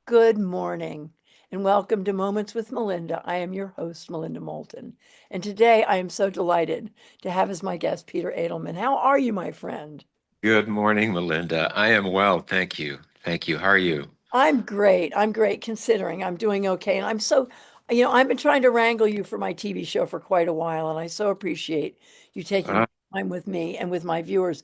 Good morning and welcome to Moments with Melinda. I am your host, Melinda Moulton. And today I am so delighted to have as my guest Peter Edelmann. How are you, my friend? Good morning, Melinda. I am well, thank you. Thank you. How are you? I'm great. I'm great considering I'm doing okay. And I've been trying to wrangle you for my TV show for quite a while, and I so appreciate you taking Uh, time with me and with my viewers.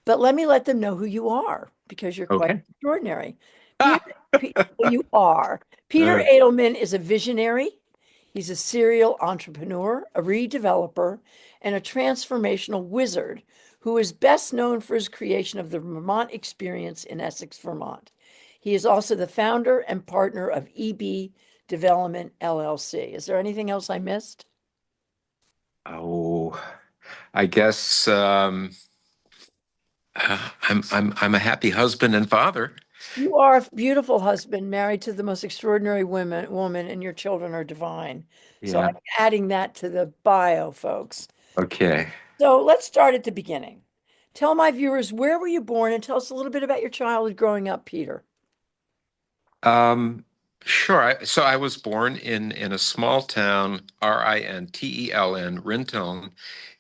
But let them know who you are because you're quite okay. extraordinary. Peter, Ah! well, you are. Peter Uh, Edelman is a visionary. He's a serial entrepreneur, a redeveloper, and a transformational wizard who is best known for his creation of the Vermont Experience in Essex, Vermont. He is also the founder and partner of EB Development LLC. Is there anything else I missed? oh, I guess I'm a happy husband and father. You are a beautiful husband, married to the most extraordinary woman, and your children are divine. So Yeah. I'm adding that to the bio, folks. Okay. So let's start at the beginning. Tell my viewers, where were you born, and tell us a little bit about your childhood growing up, Peter. Um, sure. So I was born in a small town, Rinteln, Rinteln,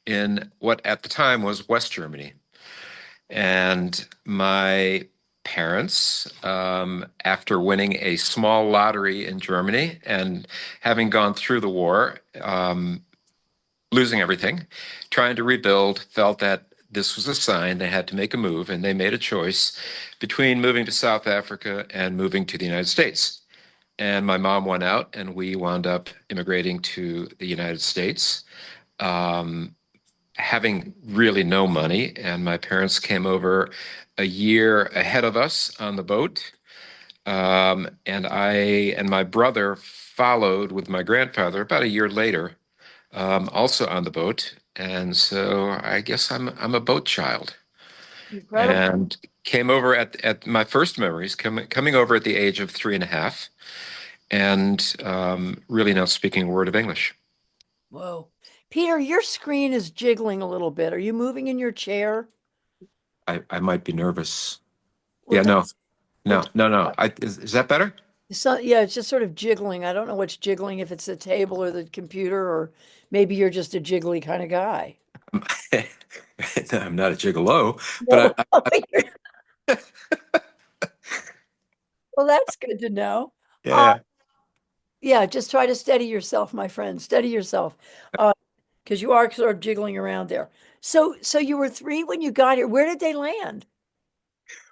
in what at the time was West Germany. And my parents, after winning a small lottery in Germany and having gone through the war, losing everything, trying to rebuild, felt that this was a sign they had to make a move, and they made a choice between moving to South Africa and moving to the United States. And my mom went out, and we wound up immigrating to the United States. Um, Having really no money, and my parents came over a year ahead of us on the boat. And I and my brother followed with my grandfather about a year later, also on the boat. And so I guess I'm a boat child, Incredible. and came over at my first memories coming over at the age of 3.5, and really not speaking a word of English. Whoa. Peter, your screen is jiggling a little bit. Are you moving in your chair? I might be nervous. Well, Yeah, no, that's well, no, no, no. Is that better? yeah, it's just sort of jiggling. I don't know what's jiggling, if it's the table or the computer, or maybe you're just a jiggly kind of guy. I'm not a gigolo, No. but I, Well, that's good to know. Uh, yeah. yeah, just try to steady yourself, my friend. Steady yourself. Because you are sort of jiggling around there. So you were three when you got here. Where did they land?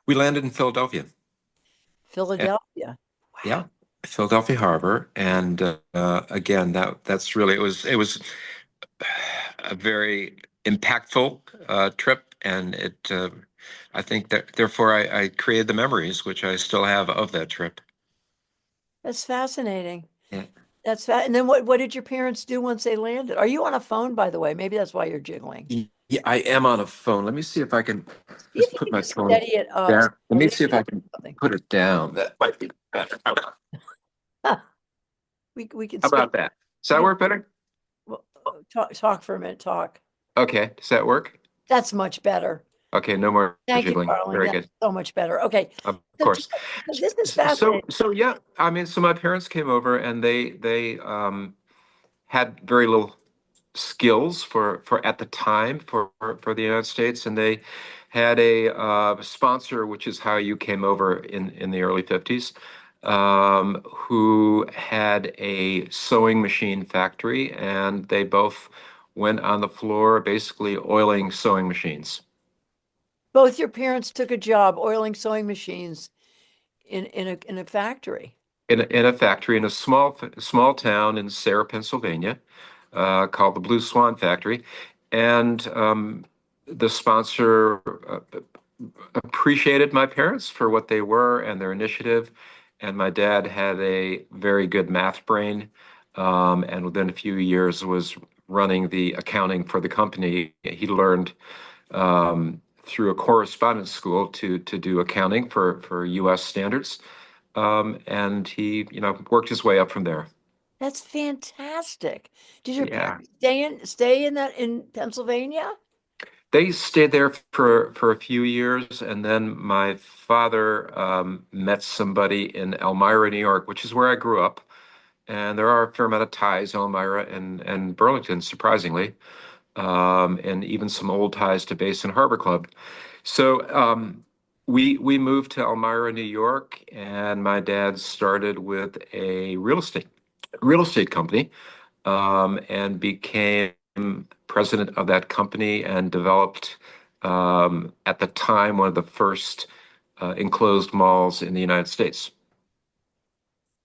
We landed in Philadelphia. And, Philadelphia. Wow. yeah, Philadelphia Harbor, and again, that's really it was a very impactful trip, and it I think that therefore I created the memories which I still have of that trip. That's fascinating. Yeah. And then what did your parents do once they landed? Are you on a phone, by the way? Maybe that's why you're jiggling. Yeah, I am on a phone. Let me see if I can See if just you put can my just phone steady it up down. Let so me they see if can I can hear something. put it down. That might be better. How We can speak. about that? Does We that can work better? well, talk for a minute. Talk. Okay, does that work? That's much better. Okay, no more Thank you, jiggling. darling. Very That's good. so much better. Okay. Of So, course. so this is So, fascinating. so yeah, I mean, so my parents came over, and they had very little skills for at the time for the United States, and they had a sponsor, which is how you came over in the early 50s, who had a sewing machine factory, and they both went on the floor basically oiling sewing machines Both your parents took a job oiling sewing machines in a factory. in a factory in a small town in Sarah, Pennsylvania, called the Blue Swan Factory, and the sponsor appreciated my parents for what they were and their initiative. And my dad had a very good math brain, and within a few years was running the accounting for the company. He learned through a correspondence school to do accounting for U.S. standards, and he worked his way up from there. That's fantastic. Did your Yeah. parents stay in Pennsylvania? They stayed there for a few years, and then my father met somebody in Elmira, New York, which is where I grew up. And there are a fair amount of ties, Elmira and Burlington, surprisingly, and even some old ties to Basin Harbor Club. So we moved to Elmira, New York, and my dad started with a real estate company, and became president of that company and developed, at the time, one of the first enclosed malls in the United States.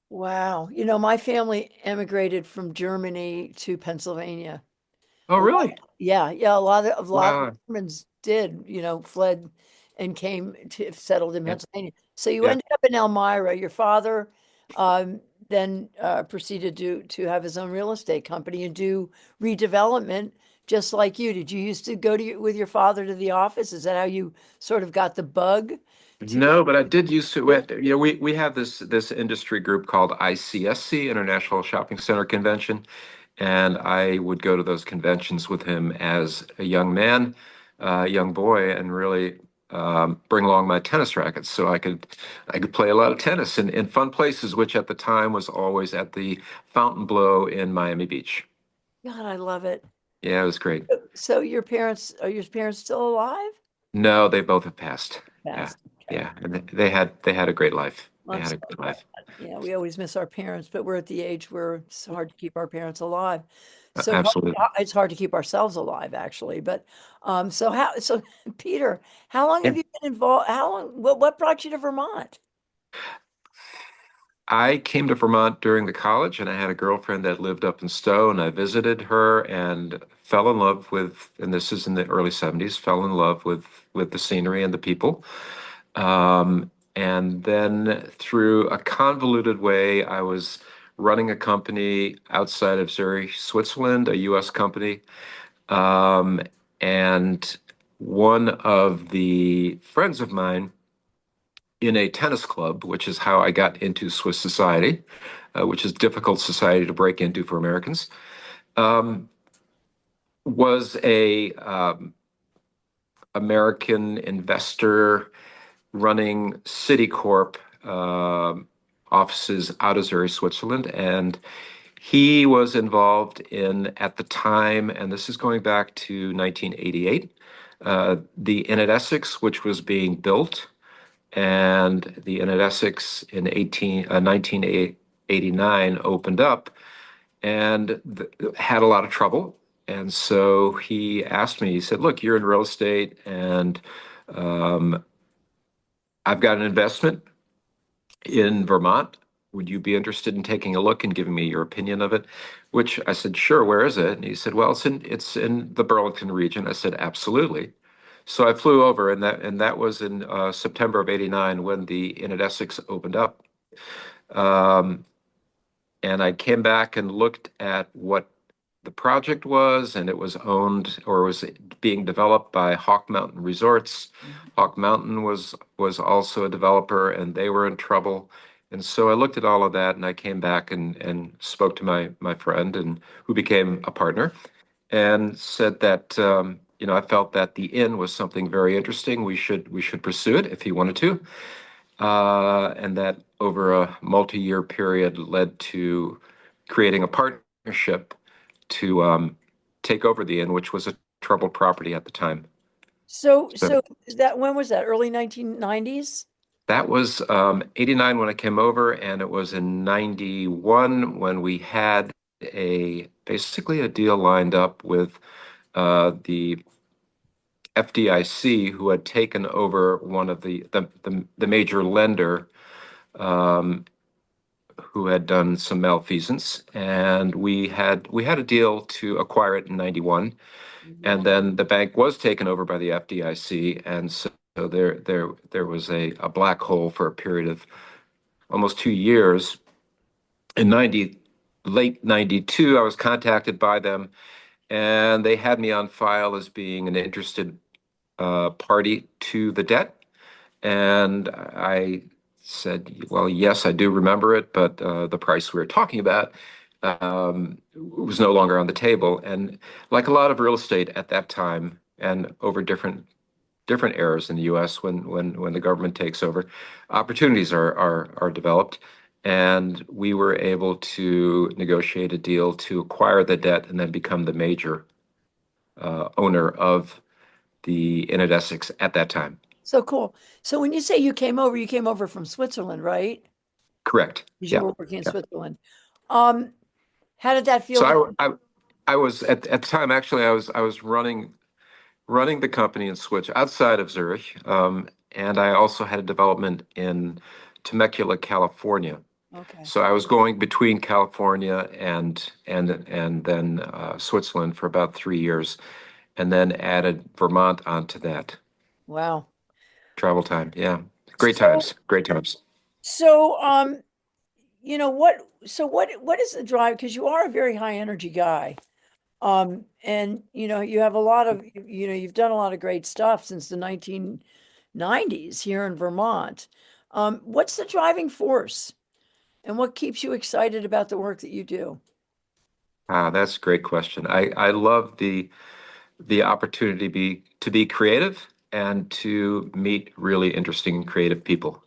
Wow. You know, my family emigrated from Germany to Pennsylvania. Oh, A lot, really? yeah, yeah, a lot of Wow. Germans did, fled and came to settled in Yeah. Pennsylvania. So you Yeah. ended up in Elmira. Your father then proceeded to have his own real estate company and do redevelopment, just like you. Did you used to go with your father to the office? Is that how you sort of got the bug to? No, but I did used to. We have this industry group called ICSC, International Shopping Center Convention, and I would go to those conventions with him as a young man, young boy, and really bring along my tennis rackets so I could play a lot of tennis in fun places, which at the time was always at the Fountain Blow in Miami Beach. God, I love it. Yeah, it was great. So are your parents still alive? No, they both have passed. Yeah, Fast. Okay. yeah, and they had a great life. They I'm had a sorry good about life. that. Yeah, we always miss our parents, but we're at the age where it's hard to keep our parents alive. So Absolutely. it's hard to keep ourselves alive, actually. But so Peter, how long Yeah. have you been involved? How long, what brought you to Vermont? I came to Vermont during the college, and I had a girlfriend that lived up in Stowe, and I visited her and fell in love with, and this is in the early 70s, fell in love with the scenery and the people. And then through a convoluted way, I was running a company outside of Zurich, Switzerland, a US company. Um, and one of the friends of mine in a tennis club, which is how I got into Swiss society, which is difficult society to break into for Americans, um, was a American investor running Citicorp offices out of Zurich, Switzerland, and he was involved in, at the time, and this is going back to 1988, the Inn at Essex, which was being built, and the Inn at Essex in 1989 opened up and had a lot of trouble. And so he asked me, he said, "Look, you're in real estate, and um, I've got an investment in Vermont. Would you be interested in taking a look and giving me your opinion of it?" Which I said, "Sure, where is it?" And he said, "Well, it's in the Burlington region." I said, "Absolutely." So I flew over, and that was in September of '89 when the Inn at Essex opened up. Um, and I came back and looked at what the project was, and it was owned, or was being developed, by Hawk Mountain Resorts. Hawk Mountain was also a developer, and they were in trouble. And so I looked at all of that, and I came back and spoke to my friend, and who became a partner, and said that I felt that the inn was something very interesting. We should pursue it if he wanted to, and that over a multi-year period led to creating a partnership to take over the inn, which was a troubled property at the time. So So so that when was that? Early 1990s? that was '89 when I came over, and it was in '91 when we had basically a deal lined up with the FDIC, who had taken over one of the major lender, um, who had done some malfeasance, and we had a deal to acquire it in '91, and then the bank was taken over by the FDIC, and so there was a black hole for a period of almost 2 years. In late '92, I was contacted by them, and they had me on file as being an interested party to the debt. And I said, "Well, yes, I do remember it, but the price we were talking about was no longer on the table." And like a lot of real estate at that time, and over different eras in the U.S. when the government takes over, opportunities are developed, and we were able to negotiate a deal to acquire the debt and then become the major owner of the Inn at Essex at that time. So cool. So when you say you came over from Switzerland, right? Correct. Because you Yeah. were working in Yeah. Switzerland. Um, how did that feel? So I was at the time actually I was running the company in Switch outside of Zurich, and I also had a development in Temecula, California. Okay. So I was going between California and then Switzerland for about 3 years, and then added Vermont onto that Wow. travel time. Yeah, great So, times, great times. so, what is the drive? Because you are a very high energy guy. And you have a lot of, you've done a lot of great stuff since the 1990s here in Vermont. What's the driving force and what keeps you excited about the work that you do? That's a great question. I love the opportunity to be creative and to meet really interesting and creative people,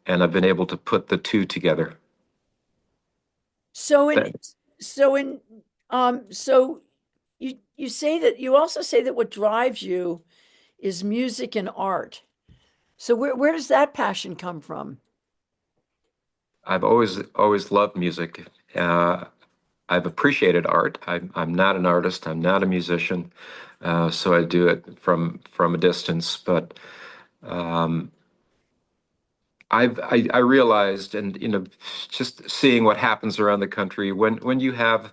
and I've been able to put the two together. So in, That so in, so you say that you also say that what drives you is music and art. So where does that passion come from? I've always loved music. Uh, I've appreciated art. I'm not an artist. I'm not a musician, so I do it from a distance. But um, I realized, and just seeing what happens around the country when you have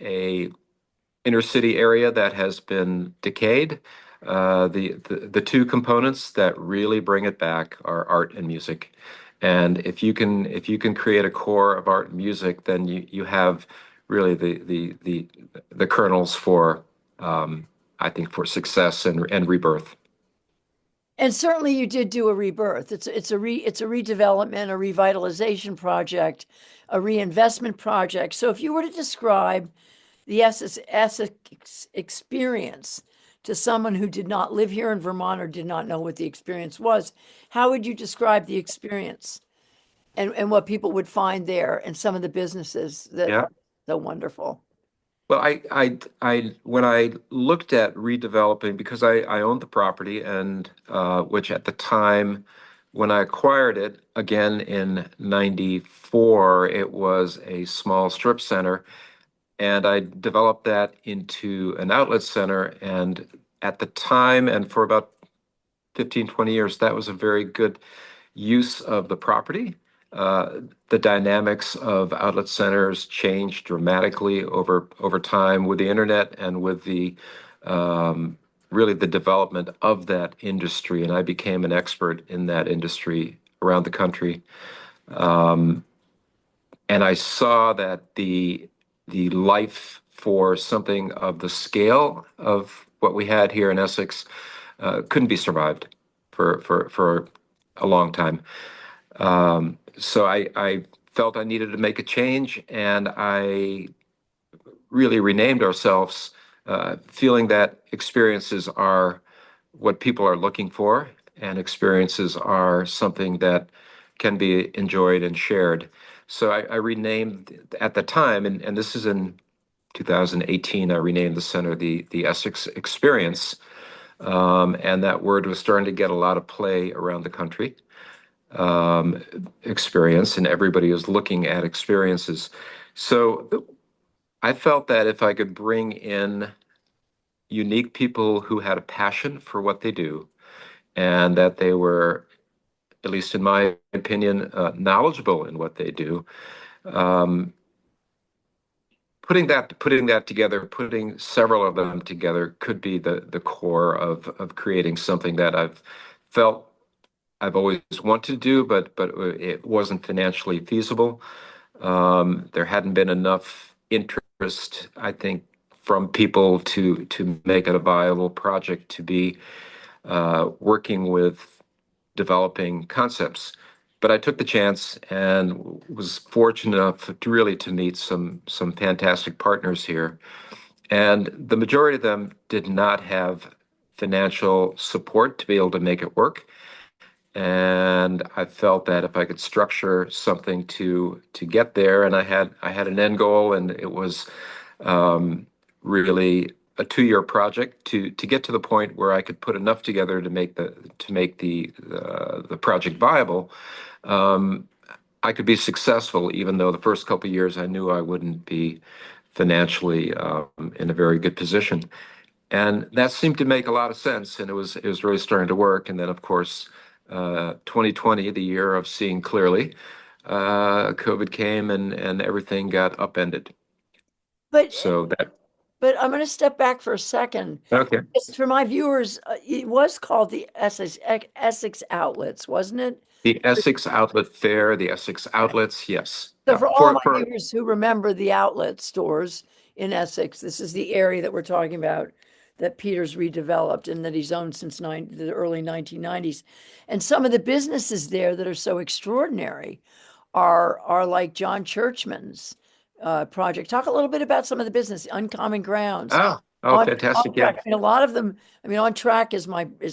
a inner city area that has been decayed, the two components that really bring it back are art and music. And if you can create a core of art and music, then you have really the kernels for I think for success and rebirth. And certainly you did do a rebirth. It's a redevelopment, a revitalization project, a reinvestment project. So if you were to describe the Essex experience to someone who did not live here in Vermont or did not know what the experience was, how would you describe the experience and what people would find there and some of the businesses that Yeah. are so wonderful? Well, when I looked at redeveloping, because I owned the property, and which at the time when I acquired it again in '94, it was a small strip center, and I developed that into an outlet center. And at the time, and for about 15, 20 years, that was a very good use of the property. The dynamics of outlet centers changed dramatically over time with the internet and with the um, really the development of that industry. And I became an expert in that industry around the country. Um, and I saw that the life for something of the scale of what we had here in Essex couldn't be survived for a long time. So I felt I needed to make a change, and I really renamed ourselves, feeling that experiences are what people are looking for, and experiences are something that can be enjoyed and shared. So I renamed at the time, and this is in 2018, I renamed the center the Essex Experience, and that word was starting to get a lot of play around the country. um, Experience, and everybody is looking at experiences. So I felt that if I could bring in unique people who had a passion for what they do, and that they were, at least in my opinion, knowledgeable in what they do, um, putting that together, putting several of them together, could be the core of creating something that felt I've always wanted to do, but it wasn't financially feasible. There hadn't been enough interest, I think, from people to make it a viable project to be working with developing concepts. But I took the chance and was fortunate enough to really to meet some fantastic partners here, And the majority of them did not have financial support to be able to make it work. And I felt that if I could structure something to get there, and I had an end goal, and it was um, really a 2-year project to get to the point where I could put enough together to make the project viable. Um, I could be successful, even though the first couple of years I knew I wouldn't be financially in a very good position. And that seemed to make a lot of sense, and it was really starting to work. And then, of course, 2020, the year of seeing clearly, COVID came and everything got upended. But So that I'm going to step back for a second. okay. Just for my viewers, it was called the Essex Outlets, wasn't it? The Essex Outlet Fair, the Essex Outlets, yes. So Yeah. for all For my for viewers who remember the outlet stores in Essex, this is the area that we're talking about that Peter's redeveloped and that he's owned since the early 1990s. And some of the businesses there that are so extraordinary are like John Churchman's project. Talk a little bit about some of the business, Uncommon Grounds. oh, On fantastic. Yeah. track. I mean, a lot of them. I mean, on track is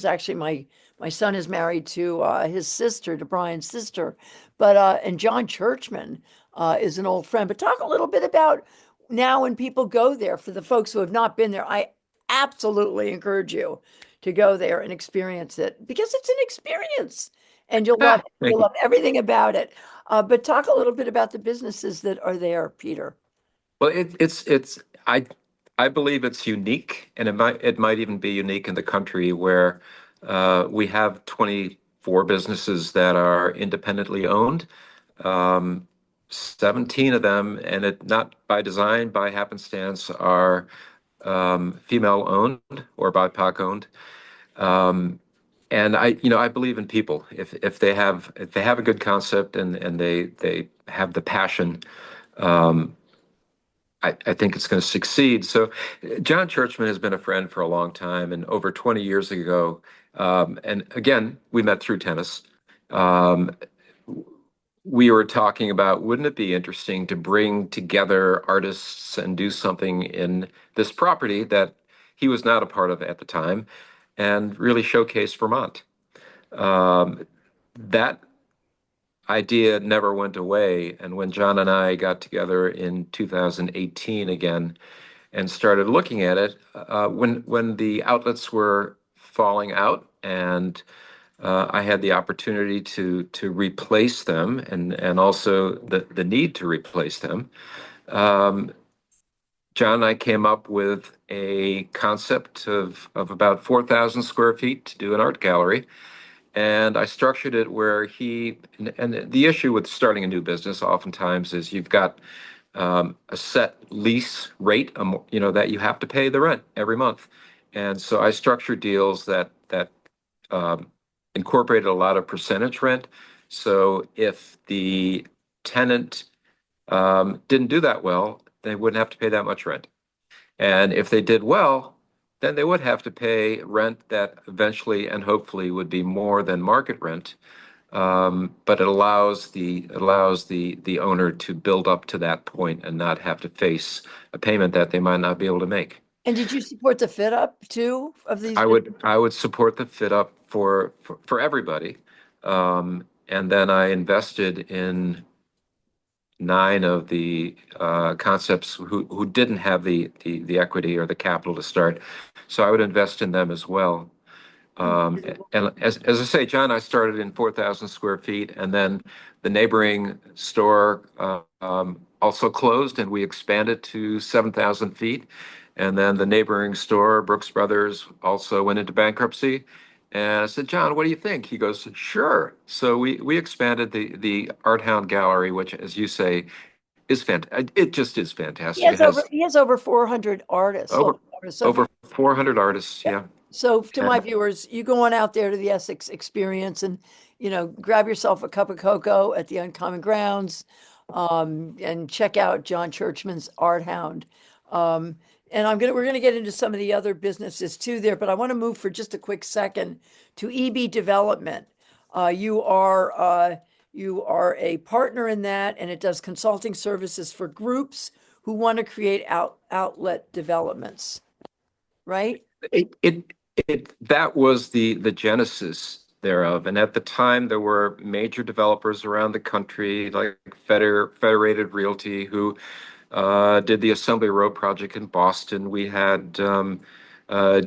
actually my son is married to his sister, to Brian's sister, but and John Churchman is an old friend. But talk a little bit about now when people go there. For the folks who have not been there, I absolutely encourage you to go there and experience it because it's an experience, and Thank you'll you. love everything about it. But talk a little bit about the businesses that are there, Peter. Well, it's I believe it's unique, and it might even be unique in the country where we have 24 businesses that are independently owned. Um, 17 of them, and it not by design, by happenstance, are female owned or BIPOC owned. Um, and I believe in people. If they have a good concept and they have the passion, um, I think it's going to succeed. So, John Churchman has been a friend for a long time, and over 20 years ago, and again, we met through tennis. Um, we were talking about, wouldn't it be interesting to bring together artists and do something in this property that he was not a part of at the time, and really showcase Vermont. That idea never went away, and when John and I got together in 2018 again and started looking at it, when the outlets were falling out, and I had the opportunity to replace them, and also the need to replace them. Um, John and I came up with a concept of about 4,000 square feet to do an art gallery. And I structured it where and the issue with starting a new business oftentimes is you've got a set lease rate, that you have to pay the rent every month. And so I structured deals that um, incorporated a lot of percentage rent. So if the tenant didn't do that well, they wouldn't have to pay that much rent. And if they did well, then they would have to pay rent that eventually and hopefully would be more than market rent. But it allows the owner to build up to that point and not have to face a payment that they might not be able to make. And did you support the fit up too of these I businesses? would I would support the fit up for everybody. And then I invested in 9 of the concepts who didn't have the equity or the capital to start. So I would invest in them as well. And as I say, John, I started in 4,000 square feet, and then the neighboring store also closed, and we expanded to 7,000 feet. And then the neighboring store, Brooks Brothers, also went into bankruptcy. And I said, John, what do you think? He goes, sure. So we expanded the Art Hound Gallery, which, as you say, is fantastic. It just is fantastic. It has He has over 400 artists, over local artists. So if you, over 400 artists. yeah. Yeah. So to my And viewers, you go on out there to the Essex Experience and, grab yourself a cup of cocoa at the Uncommon Grounds, and check out John Churchman's Art Hound. And we're gonna get into some of the other businesses too there, but I want to move for just a quick second to EB Development. You are a partner in that, and it does consulting services for groups who want to create outlet developments, right? It, it, that was the genesis thereof. And at the time, there were major developers around the country, like Federated Realty, who did the Assembly Row project in Boston. We had uh,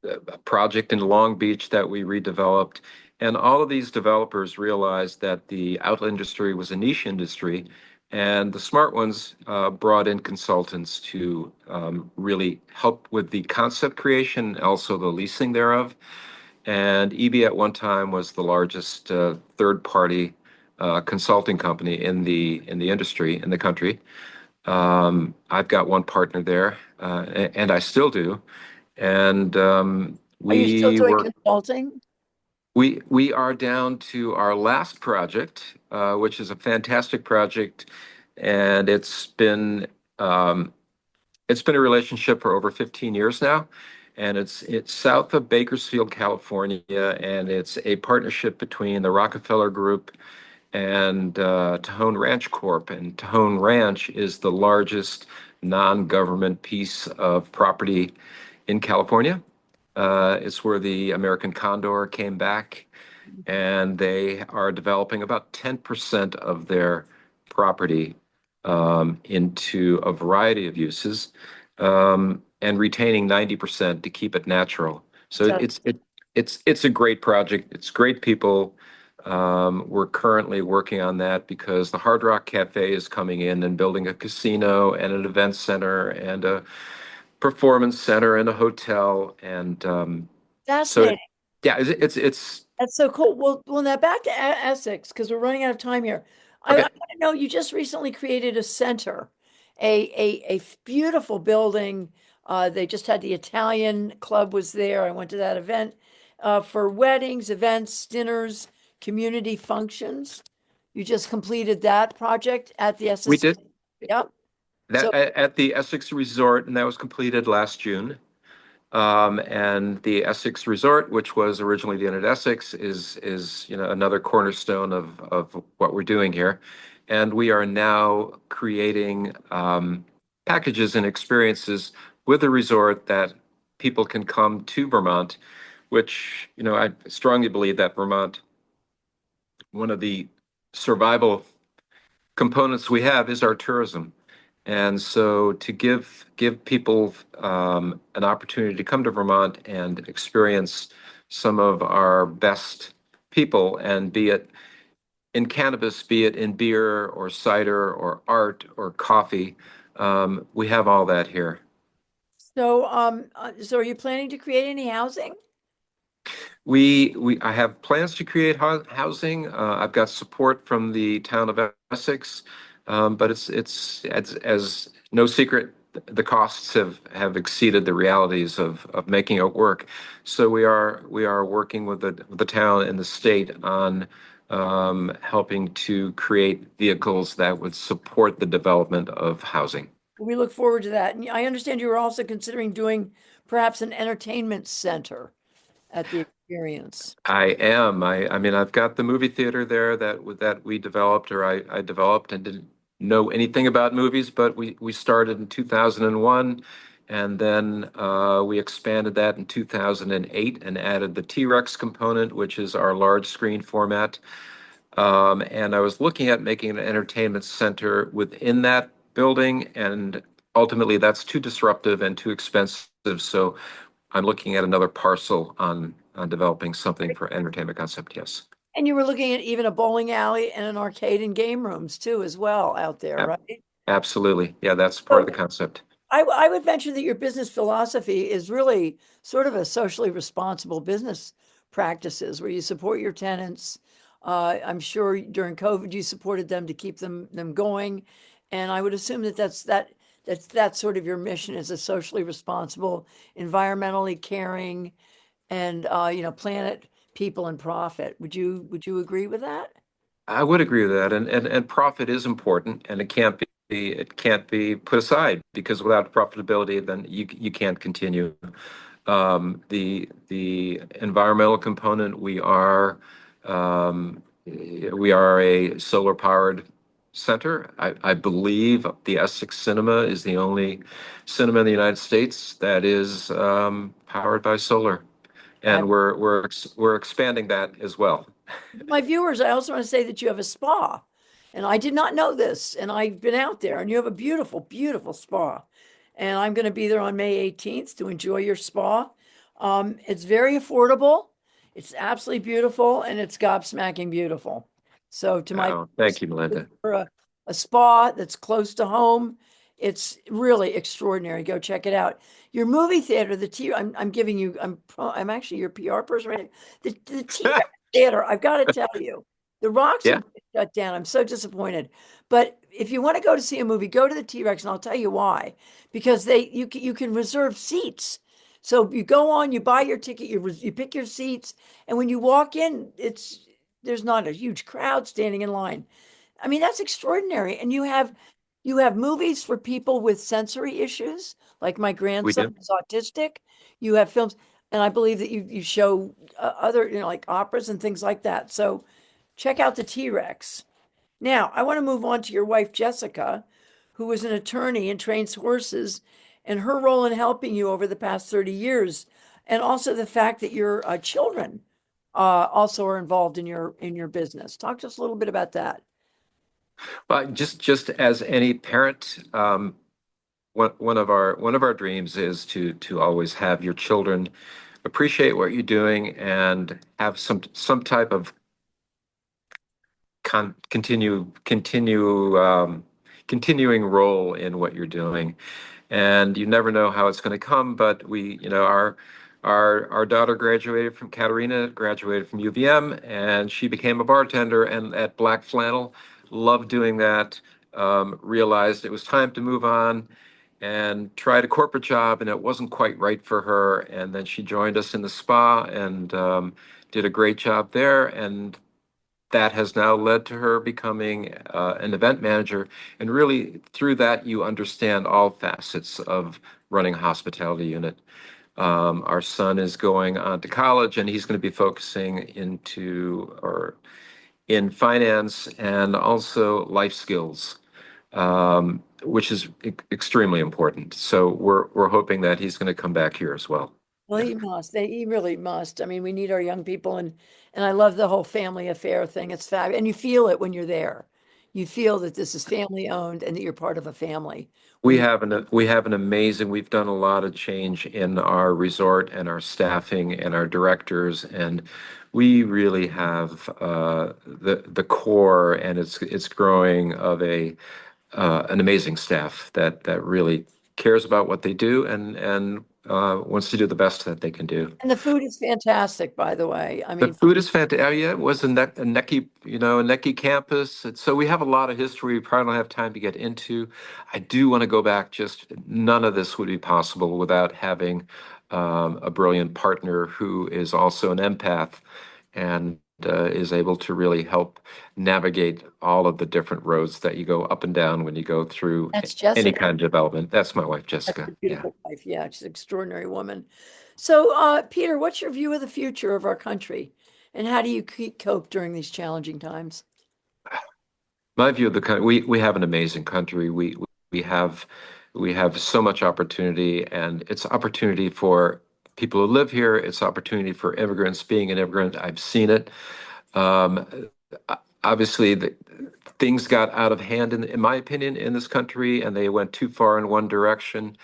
a project in Long Beach that we redeveloped. And all of these developers realized that the outlet industry was a niche industry, and the smart ones brought in consultants to really help with the concept creation, also the leasing thereof. And EB at one time was the largest third-party consulting company in the industry in the country. I've got one partner there, and I still do. And Are you still doing consulting? we are down to our last project, which is a fantastic project, and um, it's been a relationship for over 15 years now, and it's south of Bakersfield, California, and it's a partnership between the Rockefeller Group and Tejon Ranch Corp. And Tejon Ranch is the largest non-government piece of property in California. It's where the American Condor came back, and they are developing about 10% of their property into a variety of uses, and retaining 90% to keep it natural. So So it's a great project. It's great people. We're currently working on that because the Hard Rock Cafe is coming in and building a casino and an event center and a performance center and a hotel. And so fascinating. yeah, it's That's so cool. Well, now back to Essex because we're running out of time here. I okay. want to know you just recently created a center, a beautiful building. They just had the Italian club was there. I went to that event for weddings, events, dinners, community functions. You just completed that project at the We Essex. did Yep. that So at the Essex Resort, and that was completed last June. And the Essex Resort, which was originally the Inn at Essex, is another cornerstone of what we're doing here. And we are now creating packages and experiences with the resort that people can come to Vermont, which, I strongly believe that Vermont, one of the survival components we have is our tourism. And so to give people an opportunity to come to Vermont and experience some of our best people, and be it in cannabis, be it in beer or cider or art or coffee, we have all that here. so are you planning to create any housing? I have plans to create housing. I've got support from the town of Essex, but it's as no secret, the costs have exceeded the realities of making it work. So we are working with the town and the state on helping to create vehicles that would support the development of housing. We look forward to that. And I understand you were also considering doing perhaps an entertainment center at the experience. I am. I mean, I've got the movie theater there that we developed, or I developed, and didn't know anything about movies, but we started in 2001, and then we expanded that in 2008 and added the T-Rex component, which is our large screen format. And I was looking at making an entertainment center within that building, and ultimately that's too disruptive and too expensive. So I'm looking at another parcel on developing something for entertainment concept. Yes. And you were looking at even a bowling alley and an arcade and game rooms too, as well, out there, Ab- right? Absolutely. Yeah, that's part of the So concept. I would venture that your business philosophy is really sort of a socially responsible business practices where you support your tenants. I'm sure during COVID you supported them to keep them going, and I would assume that that's sort of your mission is a socially responsible, environmentally caring, and planet, people, and profit. Would you agree with that? I would agree with that. And profit is important, and it can't be put aside, because without profitability, then you can't continue. The environmental component, we are a solar powered center. I believe the Essex Cinema is the only cinema in the United States that is powered by solar, and Fabulous. we're expanding that as well. My viewers, I also want to say that you have a spa, and I did not know this, and I've been out there, and you have a beautiful, beautiful spa. And I'm going to be there on May 18th to enjoy your spa. It's very affordable. It's absolutely beautiful, and it's gobsmacking beautiful. So to my Oh, thank you, Melinda. for a spa that's close to home, it's really extraordinary. Go check it out. Your movie theater, the T, I'm giving you, I'm actually your PR person, right? The T-Rex theater, I've got to tell you, the Rocks Yeah, have been shut down. I'm so disappointed. But if you want to go to see a movie, go to the T-Rex, and I'll tell you why. Because you can reserve seats. So you go on, you buy your ticket, you pick your seats, and when you walk in, there's not a huge crowd standing in line. I mean, that's extraordinary. And you have movies for people with sensory issues, like my we grandson do. is autistic. You have films, and I believe that you show other, like operas and things like that. So check out the T-Rex. Now, I want to move on to your wife, Jessica, who is an attorney and trains horses, and her role in helping you over the past 30 years, and also the fact that your children also are involved in your business. Talk to us a little bit about that. But just as any parent, one of our dreams is to always have your children appreciate what you're doing and have some type of continuing role in what you're doing. And you never know how it's going to come, but our daughter graduated from Katarina, graduated from UVM, and she became a bartender and at Black Flannel, loved doing that. Realized it was time to move on and tried a corporate job, and it wasn't quite right for her. And then she joined us in the spa and did a great job there. And that has now led to her becoming an event manager. And really, through that, you understand all facets of running a hospitality unit. Our son is going on to college, and he's going to be focusing into or in finance and also life skills, which is extremely important. So we're hoping that he's going to come back here as well. Well, Yeah. he must. He really must. I mean, we need our young people, and I love the whole family affair thing. It's fabulous, and you feel it when you're there. You feel that this is family owned and that you're part of a family when you. We've done a lot of change in our resort and our staffing and our directors, and we really have the core, and it's growing of a an amazing staff that really cares about what they do and wants to do the best that they can do. And the food is fantastic, by the way. I The mean, food is fantastic. Oh, yeah, it was a Necky, a Necky campus. So we have a lot of history we probably don't have time to get into. I do want to go back. Just none of this would be possible without having a brilliant partner who is also an empath and is able to really help navigate all of the different roads that you go up and down when you go through that's any Jessica. kind of development. That's my wife, That's Jessica. a Yeah. beautiful wife. Yeah, she's an extraordinary woman. So, Peter, what's your view of the future of our country, and how do you cope during these challenging times? My view of the country, we have an amazing country. We have we have so much opportunity, and it's opportunity for people who live here. It's opportunity for immigrants. Being an immigrant, I've seen it. Um, Obviously, things got out of hand, in my opinion, in this country, and they went too far in one direction.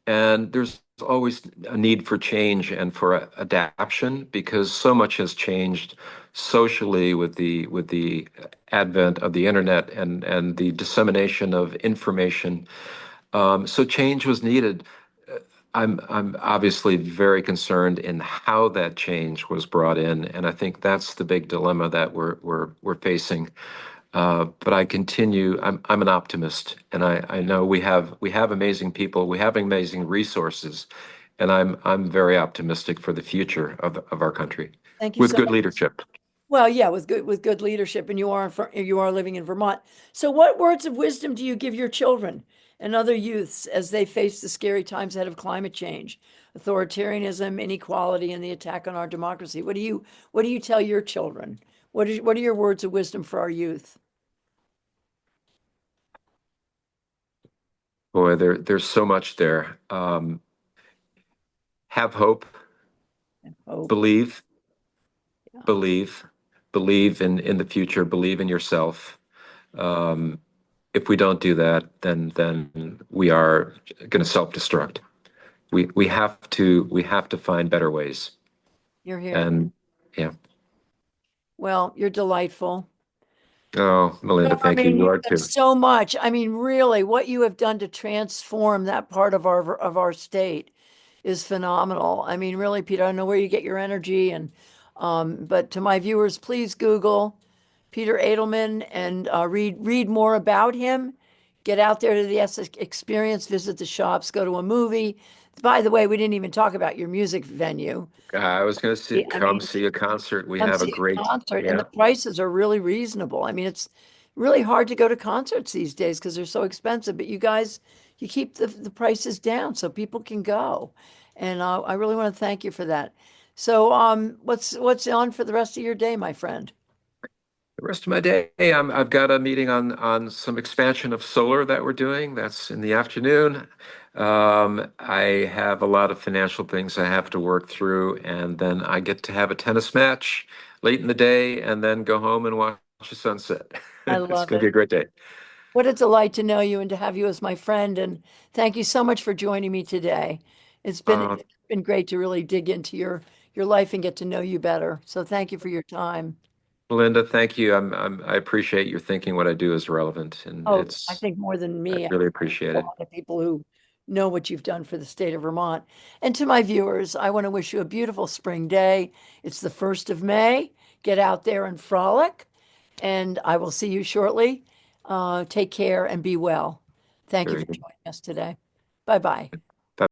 And there's always a need for change and for adaptation because so much has changed socially with the advent of the internet and the dissemination of information. So change was needed. I'm obviously very concerned in how that change was brought in, and I think that's the big dilemma that we're facing. But I continue. I'm an optimist, and I know we have amazing people, we have amazing resources, and I'm very optimistic for the future of our country Thank you with so good much. leadership. Well, yeah, with good leadership, and you are living in Vermont. So, what words of wisdom do you give your children and other youths as they face the scary times ahead of climate change, authoritarianism, inequality, and the attack on our democracy? What do you tell your children? What are your words of wisdom for our youth? Boy, there's so much there. Have hope, Hope. believe, Yeah. believe, believe in the future, believe in yourself. Um, if we don't do that, then we are going to self-destruct. We have to find better ways. You're here. And yeah. Well, you're delightful. Oh, Melinda, I thank you. mean, You you've are done too. so much. I mean, really, what you have done to transform that part of our state is phenomenal. I mean, really, Peter, I don't know where you get your energy and but to my viewers, please Google Peter Edelmann and read more about him. Get out there to the Essex Experience, visit the shops, go to a movie. By the way, we didn't even talk about your music venue. I was going to see, I come mean, see a concert. We come have a see a great, concert, and yeah. the prices are really reasonable. I mean, it's really hard to go to concerts these days because they're so expensive, but you guys, you keep the prices down so people can go. And I really want to thank you for that. So, what's on for the rest of your day, my friend? The rest of my day, I've got a meeting on some expansion of solar that we're doing. That's in the afternoon. I have a lot of financial things I have to work through, and then I get to have a tennis match late in the day, and then go home and watch the sunset. I It's love going to be it. a great day. What a delight to know you and to have you as my friend. And thank you so much for joining me today. Uh, It's been great to really dig into your life and get to know you better. So thank you for your time. Melinda, thank you. I appreciate your thinking what I do is relevant, and Oh, I think more than I me. I really think appreciate a it. lot of people who know what you've done for the state of Vermont. And to my viewers, I want to wish you a beautiful spring day. It's the 1st of May. Get out there and frolic, and I will see you shortly. Take care and be well. Thank you Very for good. joining us today. Bye bye.